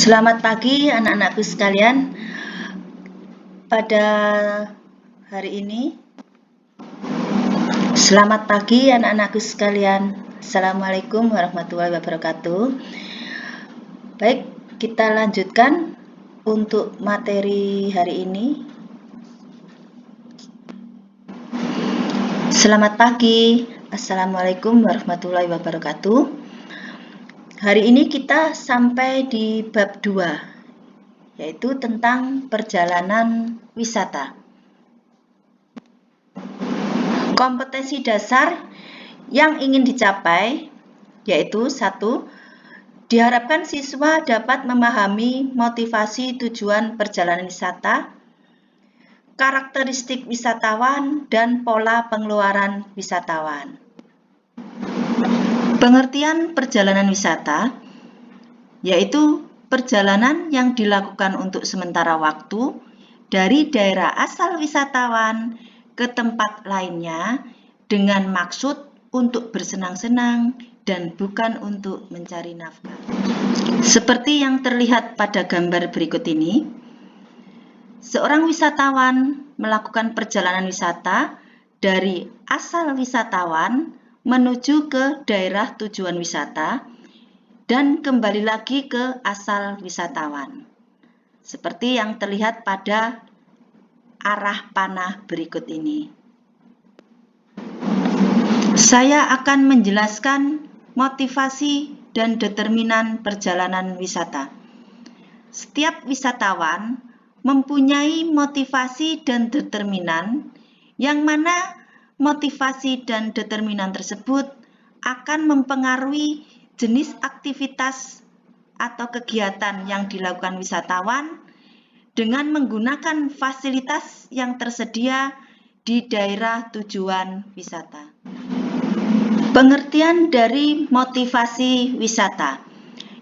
Selamat pagi anak-anakku sekalian. Pada hari ini, selamat pagi anak-anakku sekalian. Assalamualaikum warahmatullahi wabarakatuh. Baik, kita lanjutkan untuk materi hari ini. Selamat pagi. Assalamualaikum warahmatullahi wabarakatuh. Hari ini kita sampai di bab 2, yaitu tentang perjalanan wisata. Kompetensi dasar yang ingin dicapai yaitu 1. Diharapkan siswa dapat memahami motivasi tujuan perjalanan wisata, karakteristik wisatawan, dan pola pengeluaran wisatawan. Pengertian perjalanan wisata yaitu perjalanan yang dilakukan untuk sementara waktu dari daerah asal wisatawan ke tempat lainnya dengan maksud untuk bersenang-senang dan bukan untuk mencari nafkah. Seperti yang terlihat pada gambar berikut ini, seorang wisatawan melakukan perjalanan wisata dari asal wisatawan menuju ke daerah tujuan wisata dan kembali lagi ke asal wisatawan. Seperti yang terlihat pada arah panah berikut ini. Saya akan menjelaskan motivasi dan determinan perjalanan wisata. Setiap wisatawan mempunyai motivasi dan determinan, yang mana motivasi dan determinan tersebut akan mempengaruhi jenis aktivitas atau kegiatan yang dilakukan wisatawan dengan menggunakan fasilitas yang tersedia di daerah tujuan wisata. Pengertian dari motivasi wisata,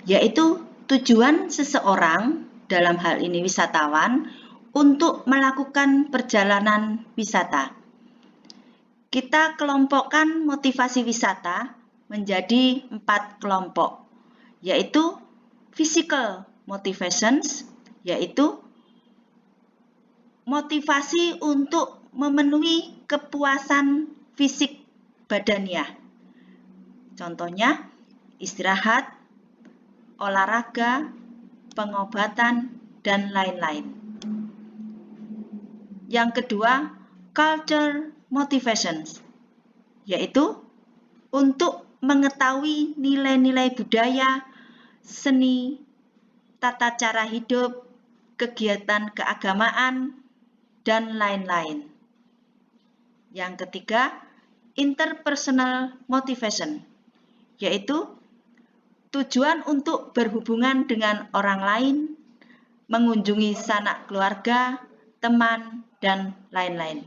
yaitu tujuan seseorang, dalam hal ini wisatawan, untuk melakukan perjalanan wisata. Kita kelompokkan motivasi wisata menjadi 4 kelompok, yaitu physical motivations, yaitu motivasi untuk memenuhi kepuasan fisik badaniah. Contohnya, istirahat, olahraga, pengobatan, dan lain-lain. Yang kedua, culture motivations, yaitu untuk mengetahui nilai-nilai budaya, seni, tata cara hidup, kegiatan keagamaan, dan lain-lain. Yang ketiga, interpersonal motivation, yaitu tujuan untuk berhubungan dengan orang lain, mengunjungi sanak keluarga, teman, dan lain-lain.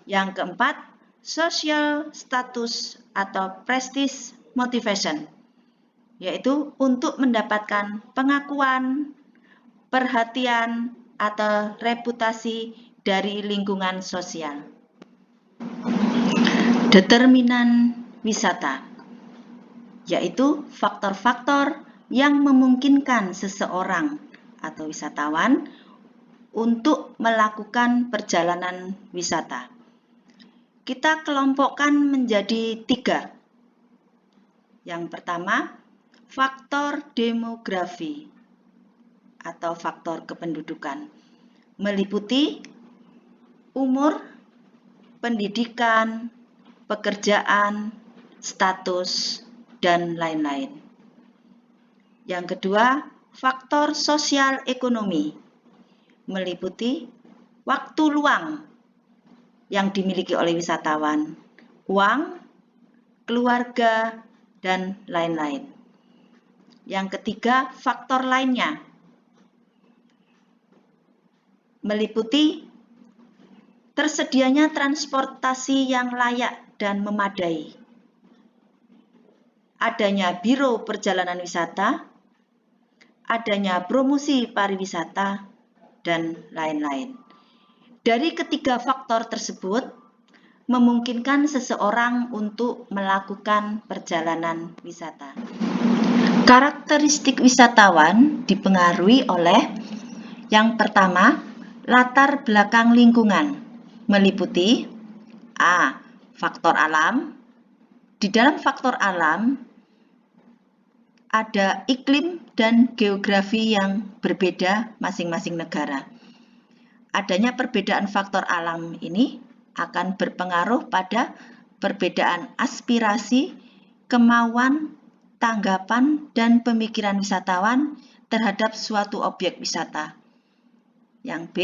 Yang keempat, social status atau prestige motivation, yaitu untuk mendapatkan pengakuan, perhatian, atau reputasi dari lingkungan sosial. Determinan wisata, yaitu faktor-faktor yang memungkinkan seseorang atau wisatawan untuk melakukan perjalanan wisata. Kita kelompokkan menjadi 3. Yang pertama, faktor demografi atau faktor kependudukan, meliputi umur, pendidikan, pekerjaan, status, dan lain-lain. Yang kedua, faktor sosial ekonomi, meliputi waktu luang yang dimiliki oleh wisatawan, uang, keluarga, dan lain-lain. Yang ketiga, faktor lainnya, meliputi tersedianya transportasi yang layak dan memadai, adanya biro perjalanan wisata, adanya promosi pariwisata, dan lain-lain. Dari ketiga faktor tersebut, memungkinkan seseorang untuk melakukan perjalanan wisata. Karakteristik wisatawan dipengaruhi oleh yang pertama, latar belakang lingkungan, meliputi A. Faktor alam. Di dalam faktor alam ada iklim dan geografi yang berbeda masing-masing negara. Adanya perbedaan faktor alam ini akan berpengaruh pada perbedaan aspirasi, kemauan, tanggapan, dan pemikiran wisatawan terhadap suatu objek wisata. Yang B,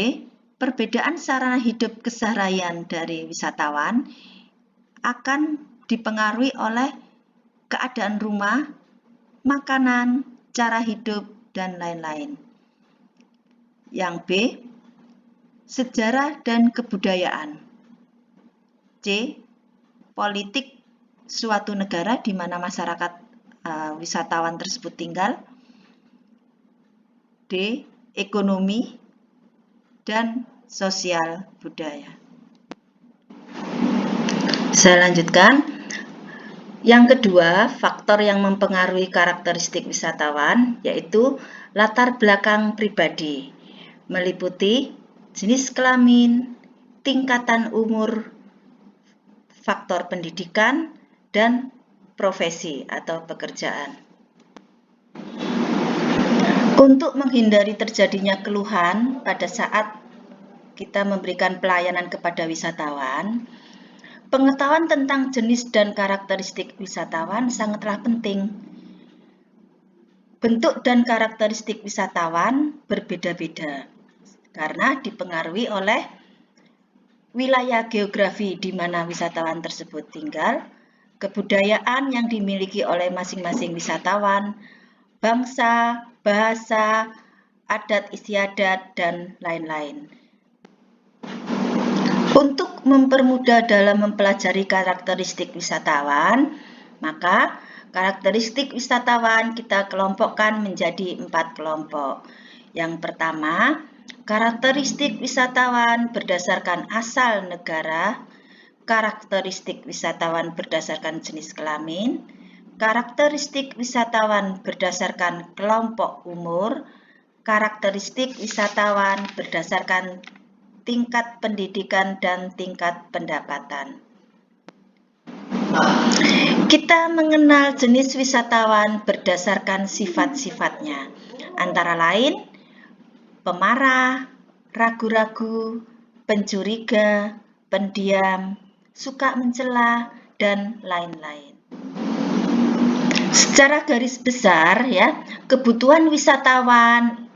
perbedaan sarana hidup keseharian dari wisatawan akan dipengaruhi oleh keadaan rumah, makanan, cara hidup, dan lain-lain. Yang B, sejarah dan kebudayaan. C, politik suatu negara di mana masyarakat wisatawan tersebut tinggal. D, ekonomi dan sosial budaya. Saya lanjutkan. Yang kedua, faktor yang mempengaruhi karakteristik wisatawan yaitu latar belakang pribadi, meliputi jenis kelamin, tingkatan umur, faktor pendidikan, dan profesi atau pekerjaan. Untuk menghindari terjadinya keluhan pada saat kita memberikan pelayanan kepada wisatawan, pengetahuan tentang jenis dan karakteristik wisatawan sangatlah penting. Bentuk dan karakteristik wisatawan berbeda-beda karena dipengaruhi oleh wilayah geografi di mana wisatawan tersebut tinggal, kebudayaan yang dimiliki oleh masing-masing wisatawan, bangsa, bahasa, adat istiadat, dan lain-lain. Untuk mempermudah dalam mempelajari karakteristik wisatawan, maka karakteristik wisatawan kita kelompokkan menjadi 4 kelompok. Yang pertama, karakteristik wisatawan berdasarkan asal negara, karakteristik wisatawan berdasarkan jenis kelamin, karakteristik wisatawan berdasarkan kelompok umur, karakteristik wisatawan berdasarkan tingkat pendidikan dan tingkat pendapatan. Kita mengenal jenis wisatawan berdasarkan sifat-sifatnya, antara lain pemarah, ragu-ragu, pencuriga, pendiam, suka mencela, dan lain-lain. Secara garis besar ya, kebutuhan wisatawan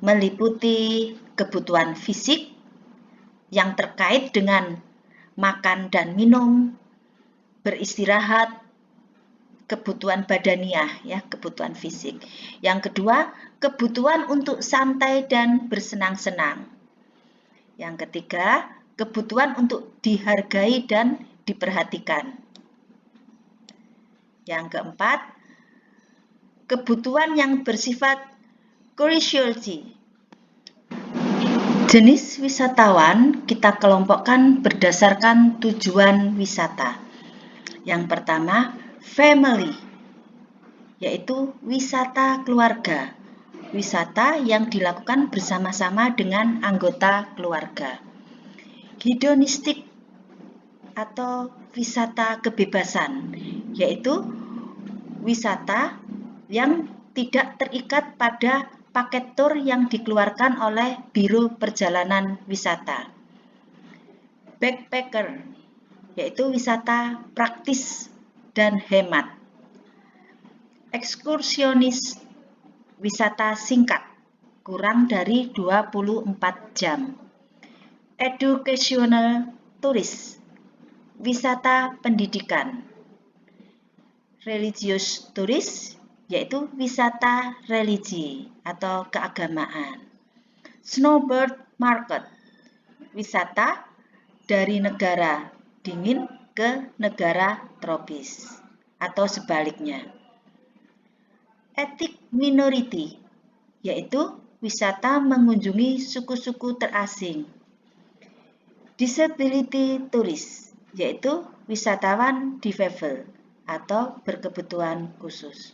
meliputi kebutuhan fisik yang terkait dengan makan dan minum, beristirahat, kebutuhan badaniah ya, kebutuhan fisik. Yang kedua, kebutuhan untuk santai dan bersenang-senang. Yang ketiga, kebutuhan untuk dihargai dan diperhatikan. Yang keempat, kebutuhan yang bersifat curiosity. Jenis wisatawan kita kelompokkan berdasarkan tujuan wisata. Yang pertama, family, yaitu wisata keluarga. Wisata yang dilakukan bersama-sama dengan anggota keluarga. Hedonistik atau wisata kebebasan, yaitu wisata yang tidak terikat pada paket tur yang dikeluarkan oleh Biro Perjalanan Wisata. Backpacker, yaitu wisata praktis dan hemat. Ekskursionis, wisata singkat, kurang dari 24 jam. Educational tourist, wisata pendidikan. Religious tourist, yaitu wisata religi atau keagamaan. Snowbird market, wisata dari negara dingin ke negara tropis atau sebaliknya. Ethnic minority, yaitu wisata mengunjungi suku-suku terasing. Disability tourist, yaitu wisatawan difabel atau berkebutuhan khusus.